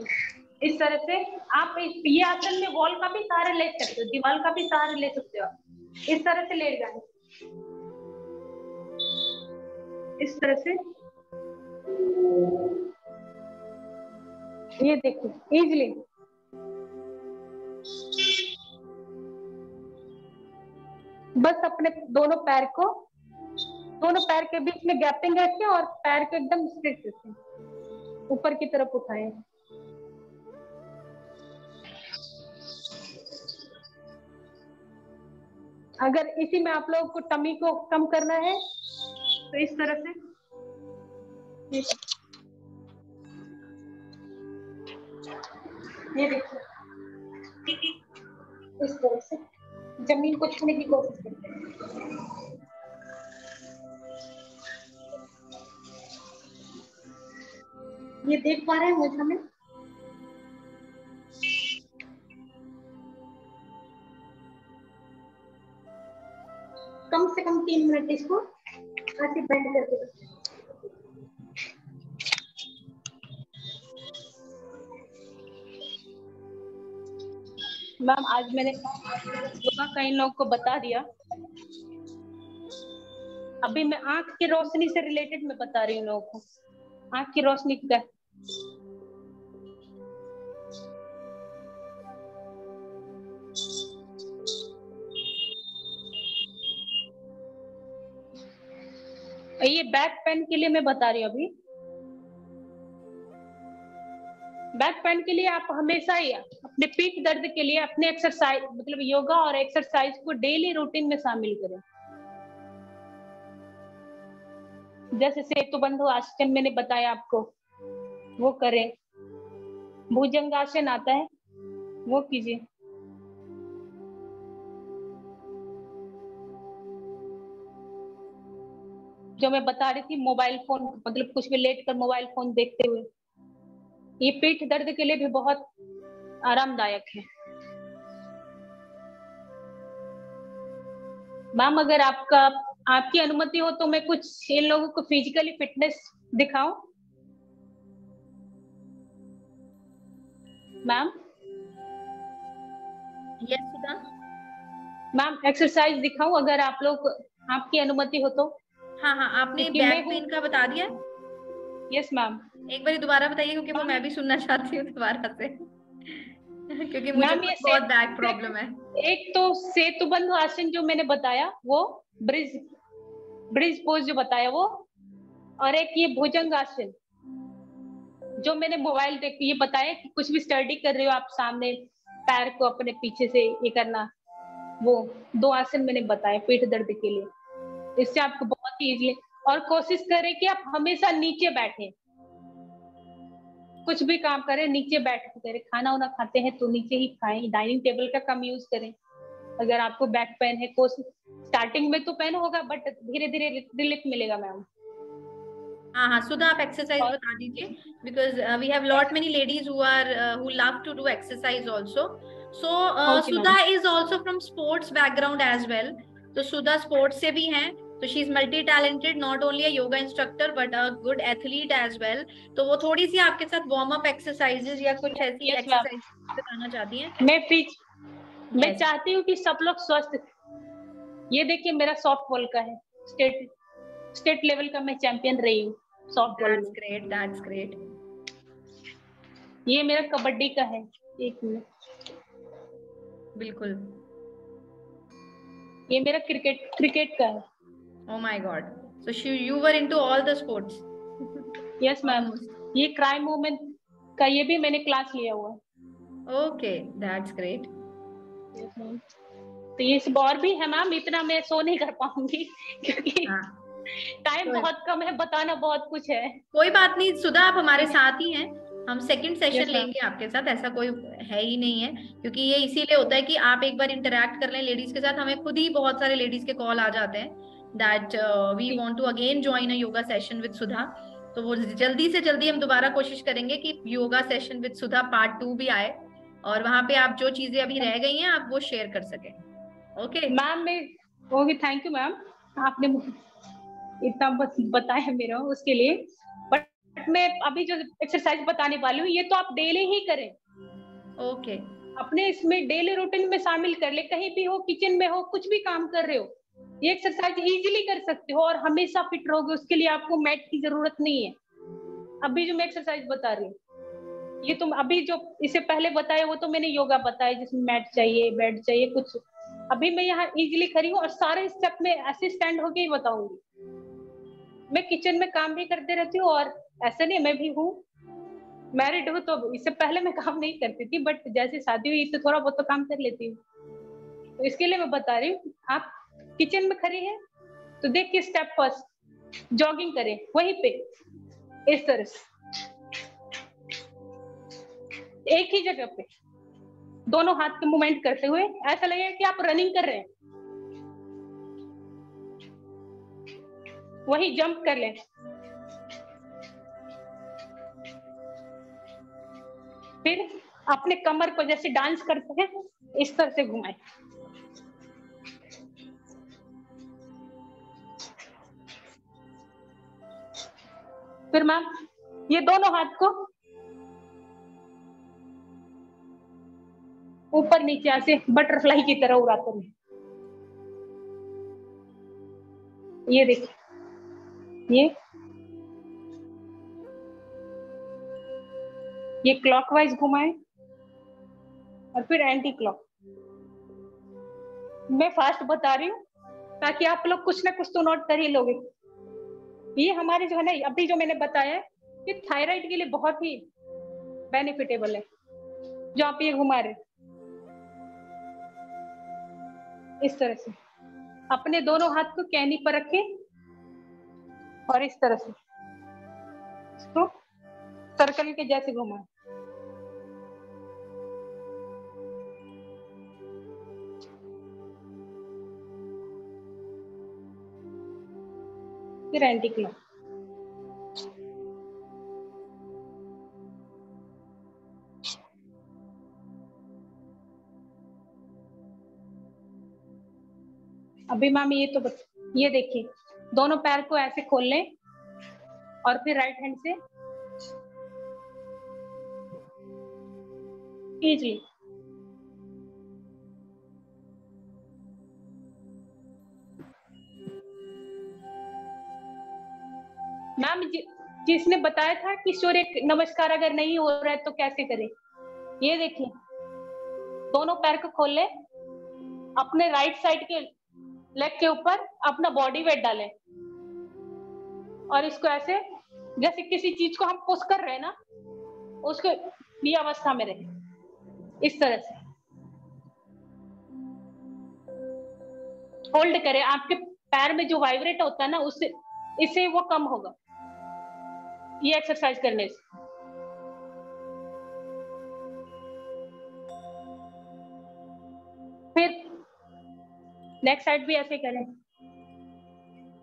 इस तरह से आप ये आसन में वॉल का भी सहारा ले सकते हो, दीवार का भी सहारा ले सकते हो। इस तरह से लेट जाए, इस तरह से ये देखिए इजीली। बस अपने दोनों पैर के बीच में गैपिंग रखें और पैर को एकदम स्ट्रेट रखें, ऊपर की तरफ उठाएं। अगर इसी में आप लोगों को टमी को कम करना है तो इस तरह से ये देखिए इस तरह से जमीन को छूने की कोशिश करते हैं। ये देख पा रहे हैं मुझे हमें? कम से कम 3 मिनट इसको ऐसे बेंड करके रखें। मैम आज मैंने योगा कई लोगों को बता दिया। अभी मैं आंख की रोशनी से रिलेटेड मैं बता रही हूँ लोगों को। आंख की रोशनी का ये बैक पेन के लिए मैं बता रही हूँ। अभी बैक पेन के लिए आप हमेशा ही अपने पीठ दर्द के लिए अपने एक्सरसाइज मतलब योगा और एक्सरसाइज को डेली रूटीन में शामिल करें। जैसे सेतुबंध आसन मैंने बताया आपको, वो करें। भुजंगासन आता है वो कीजिए। जो मैं बता रही थी मोबाइल फोन मतलब कुछ भी लेट कर मोबाइल फोन देखते हुए, ये पीठ दर्द के लिए भी बहुत आरामदायक है। मैम अगर आपकी अनुमति हो तो मैं कुछ इन लोगों को फिजिकली फिटनेस दिखाऊं? मैम यस सुधा। मैम एक्सरसाइज दिखाऊं अगर आप लोग आपकी अनुमति हो तो? हाँ हाँ, आपने बैक पेन का बता दिया? Yes ma'am. एक बार दोबारा बताइए क्योंकि वो मैं भी सुनना चाहती हूँ दोबारा से क्योंकि मुझे बहुत बैक प्रॉब्लम है। एक तो सेतुबंध आसन जो मैंने बताया वो ब्रिज ब्रिज पोज जो बताया वो, और एक ये भुजंगासन जो मैंने मोबाइल देख ये बताया कि कुछ भी स्टडी कर रहे हो आप, सामने पैर को अपने पीछे से ये करना, वो 2 आसन मैंने बताए पेट दर्द के लिए। इससे आपको बहुत ही इजीली, और कोशिश करें कि आप हमेशा नीचे बैठे, कुछ भी काम करें नीचे बैठ के करें। खाना वाना खाते हैं तो नीचे ही खाएं, डाइनिंग टेबल का कम यूज करें। अगर आपको बैक पेन है, कोशिश स्टार्टिंग में तो पेन होगा बट धीरे धीरे रिलीफ मिलेगा मैम। हाँ हाँ, सुधा आप एक्सरसाइज बता दीजिए, because we have lot many ladies who are who love to do exercise also. So Sudha is also from sports background as well. तो सुधा स्पोर्ट्स से भी हैं, तो she is multi talented, not only a yoga instructor but a good athlete as well. तो वो थोड़ी सी आपके साथ वार्म अप एक्सरसाइजेज या कुछ ऐसी एक्सरसाइज बताना चाहती हैं? मैं चाहती हूँ कि सब लोग स्वस्थ। ये देखिए मेरा सॉफ्ट बॉल का है, स्टेट लेवल का मैं चैंपियन रही हूँ सॉफ्ट बॉल में। Great, that's great. ये मेरा कबड्डी का है, एक मिनट। बिल्कुल। ये मेरा क्रिकेट का है। Oh my God. So you were into all the sports. Yes ma'am. ये क्राइम मूवमेंट का ये भी मैंने क्लास लिया हुआ है। Okay, that's great. Yes ma'am. तो ये सब और भी है मैम, इतना मैं शो नहीं कर पाऊंगी क्योंकि टाइम बहुत कम है, बताना बहुत कुछ है। कोई बात नहीं सुधा, आप हमारे साथ ही हैं, हम सेकंड सेशन Yes, लेंगे आपके साथ, ऐसा कोई है ही नहीं है। क्योंकि ये इसीलिए होता है कि आप एक बार इंटरेक्ट कर लें लेडीज के साथ। हमें खुद ही बहुत सारे लेडीज के कॉल आ जाते हैं that we want to again join a yoga session with Sudha. तो वो जल्दी से जल्दी हम दोबारा कोशिश करेंगे कि yoga session with Sudha part 2 भी आए, और वहां पे आप जो चीजें अभी रह गई हैं आप वो शेयर कर सकें। Okay ma'am. Okay, thank you ma'am, आपने इतना बताया मेरा उसके लिए। बट मैं अभी जो एक्सरसाइज बताने वाली हूँ ये तो आप डेली ही करें। ओके। अपने इसमें डेली रूटीन में शामिल कर ले, कहीं भी हो, किचन में हो, कुछ भी काम कर रहे हो, ये एक्सरसाइज इजीली कर सकते हो और हमेशा फिट रहोगे। उसके लिए आपको मैट की जरूरत नहीं है। अभी जो मैं एक्सरसाइज बता रही हूँ ये तुम अभी जो इससे पहले बताया वो तो मैंने योगा बताया जिसमें मैट चाहिए, बेड चाहिए कुछ। अभी मैं यहाँ इजीली खड़ी हूँ और सारे स्टेप में ऐसे स्टैंड होके ही बताऊंगी। मैं किचन में काम भी करते रहती हूँ, और ऐसा नहीं मैं भी हूँ मैरिड हूँ, तो इससे पहले मैं काम नहीं करती थी, बट जैसे शादी हुई तो थोड़ा बहुत तो काम कर लेती हूँ। तो इसके लिए मैं बता रही हूँ, आप किचन में खड़ी है तो देखिए स्टेप फर्स्ट जॉगिंग करें वहीं पे, इस तरह से एक ही जगह पे दोनों हाथ के मूवमेंट करते हुए ऐसा लगेगा कि आप रनिंग कर रहे हैं। वही जंप कर लें, फिर अपने कमर को जैसे डांस करते हैं इस तरह से घुमाएं। फिर मैम ये दोनों हाथ को ऊपर नीचे ऐसे बटरफ्लाई की तरह उड़ाते हैं। ये देखिए ये क्लॉकवाइज घुमाएं और फिर एंटी क्लॉक। मैं फास्ट बता रही हूँ ताकि आप लोग कुछ ना कुछ तो नोट कर ही लोगे। ये हमारे जो है ना अभी जो मैंने बताया ये थायराइड के लिए बहुत ही बेनिफिटेबल है। जो आप ये घुमा रहे इस तरह से अपने दोनों हाथ को कैनी पर रखें और इस तरह से इसको सर्कल के जैसे घुमाएं। फिर एंटी क्लॉक। अभी मैम ये देखिए दोनों पैर को ऐसे खोल लें और फिर राइट हैंड से इजीली मैम जिसने बताया था कि सूर्य नमस्कार अगर नहीं हो रहा है तो कैसे करें, ये देखिए दोनों पैर को खोल लें, अपने राइट साइड के लेग के ऊपर अपना बॉडी वेट डालें और इसको ऐसे, जैसे किसी चीज को हम पुश कर रहे हैं ना, उसको ये अवस्था में रहे, इस तरह से होल्ड करें। आपके पैर में जो वाइब्रेट होता है ना, उससे इससे वो कम होगा ये एक्सरसाइज करने से। फिर नेक्स्ट साइड भी ऐसे करें,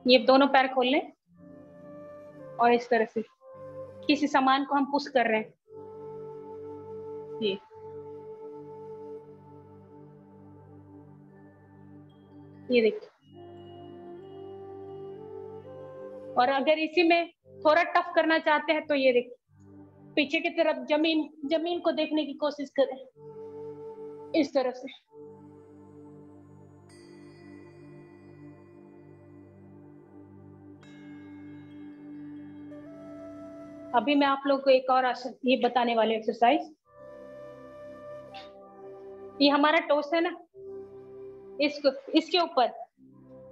ये दोनों पैर खोल लें और इस तरह से किसी सामान को हम पुश कर रहे हैं, ये देखिए। और अगर इसी में थोड़ा टफ करना चाहते हैं तो ये देखिए, पीछे की तरफ जमीन को देखने की कोशिश करें, इस तरह से। अभी मैं आप लोग को एक और ये बताने वाली एक्सरसाइज। ये हमारा टोस है ना, इसको इसके ऊपर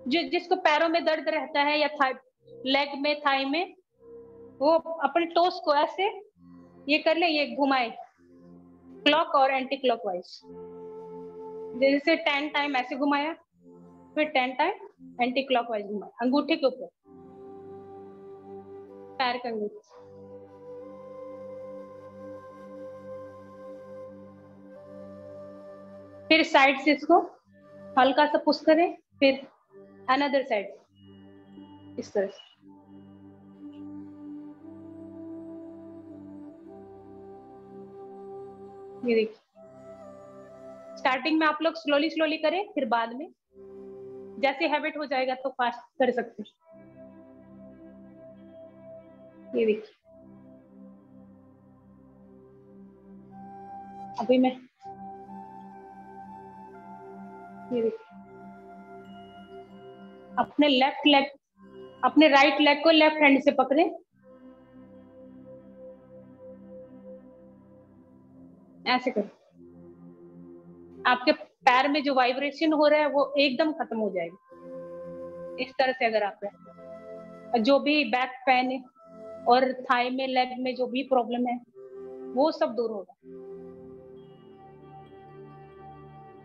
जिसको पैरों में दर्द रहता है या लेग में, थाई में, वो अपने टोस को ऐसे ये कर ले, ये घुमाए क्लॉक और एंटी क्लॉकवाइज। जैसे 10 टाइम ऐसे घुमाया, फिर 10 टाइम एंटी क्लॉकवाइज घुमाया, अंगूठे के ऊपर, पैर का अंगूठा। फिर साइड से इसको हल्का सा पुश करें, फिर अनदर साइड, इस तरह से। ये देखिए, स्टार्टिंग में आप लोग स्लोली करें, फिर बाद में जैसे हैबिट हो जाएगा तो फास्ट कर सकते हैं। ये देखिए, अभी मैं ये देखिए, अपने लेफ्ट लेग, अपने राइट लेग को लेफ्ट हैंड से पकड़े, ऐसे करें। आपके पैर में जो वाइब्रेशन हो रहा है वो एकदम खत्म हो जाएगा। इस तरह से अगर आप जो भी बैक पेन और थाई में, लेग में जो भी प्रॉब्लम है वो सब दूर होगा।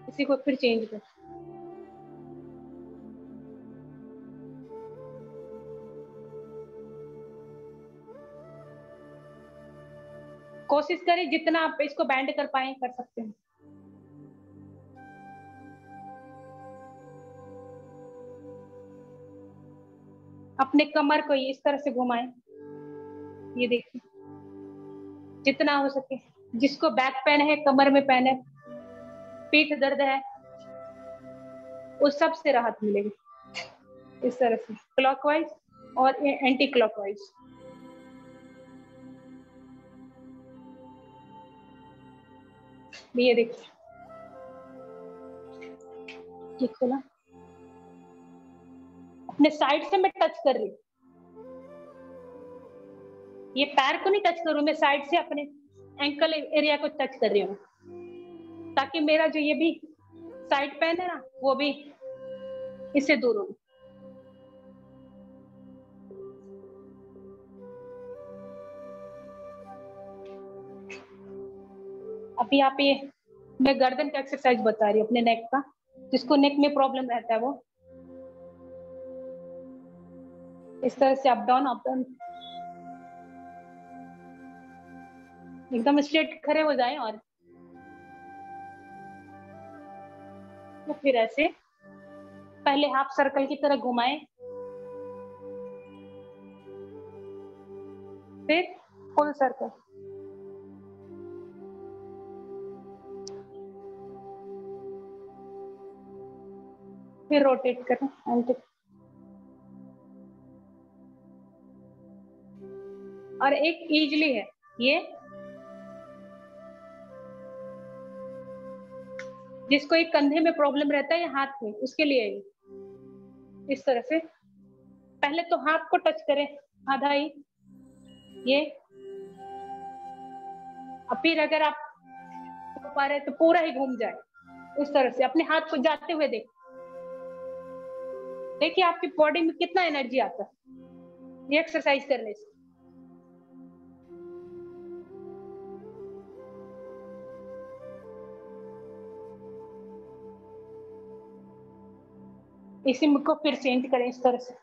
इसी को फिर चेंज कर। कोशिश करें जितना आप इसको बैंड कर पाए कर सकते हैं। अपने कमर को इस तरह से घुमाएं, ये देखिए, जितना हो सके। जिसको बैक पेन है, कमर में पेन है, पीठ दर्द है, उस सब से राहत मिलेगी। इस तरह से क्लॉकवाइज और एंटी क्लॉकवाइज। ये देखिए, ये खोला, अपने साइड से मैं टच कर रही हूँ, ये पैर को नहीं टच करूँ, मैं साइड से अपने एंकल एरिया को टच कर रही हूँ, ताकि मेरा जो ये भी साइड पेन है ना, वो भी इससे दूर हो। अभी आप ये, मैं गर्दन का एक्सरसाइज बता रही हूँ, अपने नेक का। जिसको नेक में प्रॉब्लम रहता है वो इस तरह से अप डाउन एकदम स्ट्रेट खड़े हो जाएं, और तो फिर ऐसे पहले हाफ सर्कल की तरह घुमाएं, फिर फुल सर्कल। फिर रोटेट करें एंटी, और एक इजली है ये, जिसको एक कंधे में प्रॉब्लम रहता है या हाथ में, उसके लिए इस तरह से पहले तो हाथ को टच करें आधा ही, ये। और फिर अगर आप पा रहे तो पूरा ही घूम जाए, इस तरह से अपने हाथ को जाते हुए देखिए आपकी बॉडी में कितना एनर्जी आता है। ये एक्सरसाइज करने से। इसी को फिर चेंज करें इस तरह से।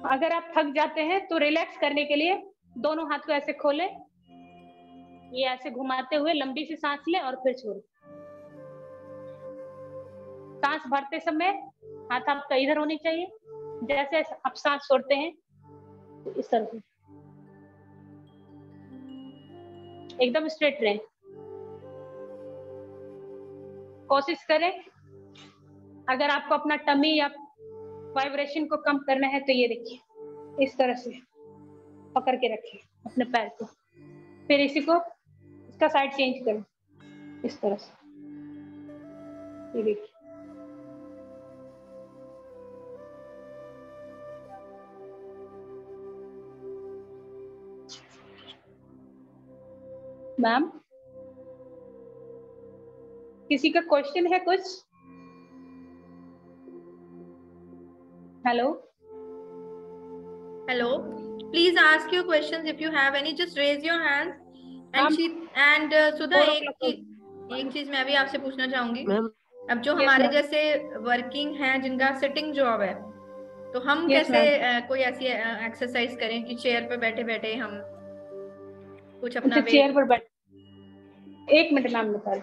अगर आप थक जाते हैं तो रिलैक्स करने के लिए दोनों हाथ को ऐसे खोलें, ये ऐसे घुमाते हुए लंबी सी सांस लें और फिर छोड़ें। सांस भरते समय हाथ आपका इधर होनी चाहिए, जैसे आप सांस छोड़ते हैं तो इस तरह से एकदम स्ट्रेट रहे। कोशिश करें, अगर आपको अपना टमी या वाइब्रेशन को कम करना है तो ये देखिए इस तरह से पकड़ के रखिए अपने पैर को, फिर इसी को इसका साइड चेंज करें इस तरह से। ये देखिए मैम, किसी का क्वेश्चन है कुछ? Hello Hello, please ask your questions if you have any. Just raise your hand. And सुधा, एक चीज मैं भी आपसे पूछना चाहूंगी। अब जो हमारे जैसे वर्किंग हैं, जिनका सिटिंग जॉब है, तो हम कैसे कोई ऐसी एक्सरसाइज करें कि चेयर पे बैठे बैठे हम कुछ अपना चेयर पर बैठ। एक मिनट मैम निकाल,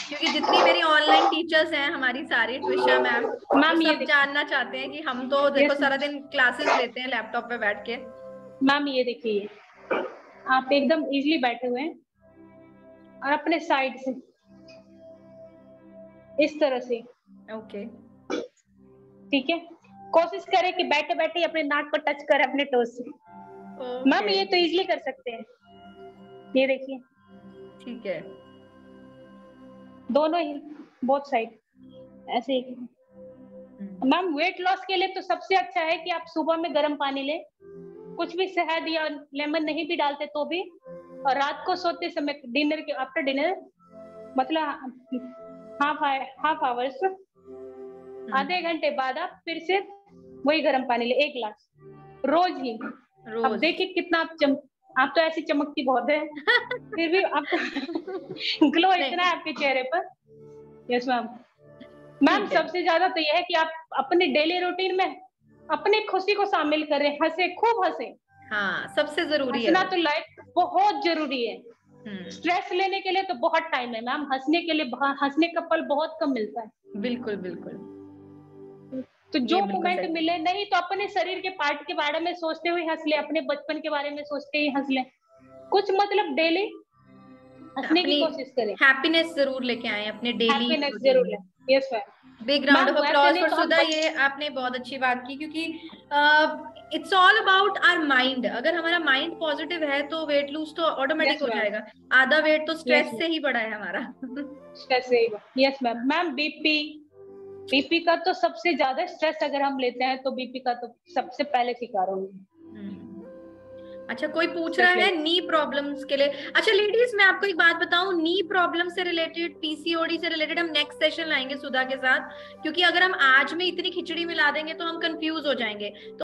क्योंकि जितनी मेरी ऑनलाइन टीचर्स हैं हमारी सारी, ट्विशा मैम, सब जानना चाहते हैं कि हम तो देखो सारा दिन क्लासेस लेते हैं लैपटॉप पे बैठ के। मैम ये देखिए, आप एकदम इजीली बैठे हुए हैं और अपने साइड से इस तरह से। ओके, ठीक है, कोशिश करें कि बैठे बैठे अपने नाक को टच करें अपने टोस से। मैम ये तो इजीली कर सकते हैं, ये देखिए। ठीक है, दोनों ही, बोथ साइड ऐसे ही। मैम वेट लॉस के लिए तो सबसे अच्छा है कि आप सुबह में गर्म पानी लें, कुछ भी शहद या लेमन नहीं भी डालते तो भी, और रात को सोते समय डिनर के आफ्टर डिनर मतलब हाफ आवर्स, आधे घंटे बाद आप फिर से वही गर्म पानी ले 1 गिलास रोज ही। अब देखिए कितना आप तो ऐसी चमकती बहुत है फिर भी आप ग्लो इतना है आपके चेहरे पर। Yes ma'am. मैम सबसे ज्यादा तो यह है कि आप अपने डेली रूटीन में अपनी खुशी को शामिल करें, हंसे, खूब हंसे। हाँ, सबसे जरूरी है। हंसना तो लाइफ बहुत जरूरी है। स्ट्रेस लेने के लिए तो बहुत टाइम है मैम, हंसने के लिए हंसने का पल बहुत कम मिलता है। बिल्कुल बिल्कुल। तो जो मोमेंट मिले, नहीं तो अपने शरीर के पार्ट के बारे में सोचते हुए हंस ले, अपने बचपन के बारे में सोचते ही हंस ले, कुछ मतलब डेली हंसने की कोशिश करें। हैप्पीनेस जरूर लेके आए अपने डेली। हैप्पीनेस जरूर ले। Yes sir. Big round of applause for Sudha. ये आपने बहुत अच्छी बात की, क्योंकि it's all about our mind. अगर हमारा माइंड पॉजिटिव है तो वेट लूज तो ऑटोमेटिक हो जाएगा। आधा वेट तो स्ट्रेस से ही बढ़ा है हमारा। स्ट्रेस से ही। Yes ma'am. मैम बीपी का तो सबसे ज्यादा स्ट्रेस अगर हम लेते हैं तो बीपी का तो सबसे पहले शिकार होंगे। अच्छा, कोई पूछ रहा है नी प्रॉब्लम्स के लिए। अच्छा लेडीज, मैं आपको एक बात बताऊं, नी प्रॉब्लम से रिलेटेड, पीसीओडी से रिलेटेड हम नेक्स्ट सेशन लाएंगे सुधा के साथ, क्योंकि अगर हम आज में इतनी खिचड़ी मिला देंगे तो हम कंफ्यूज हो जाएंगे। तो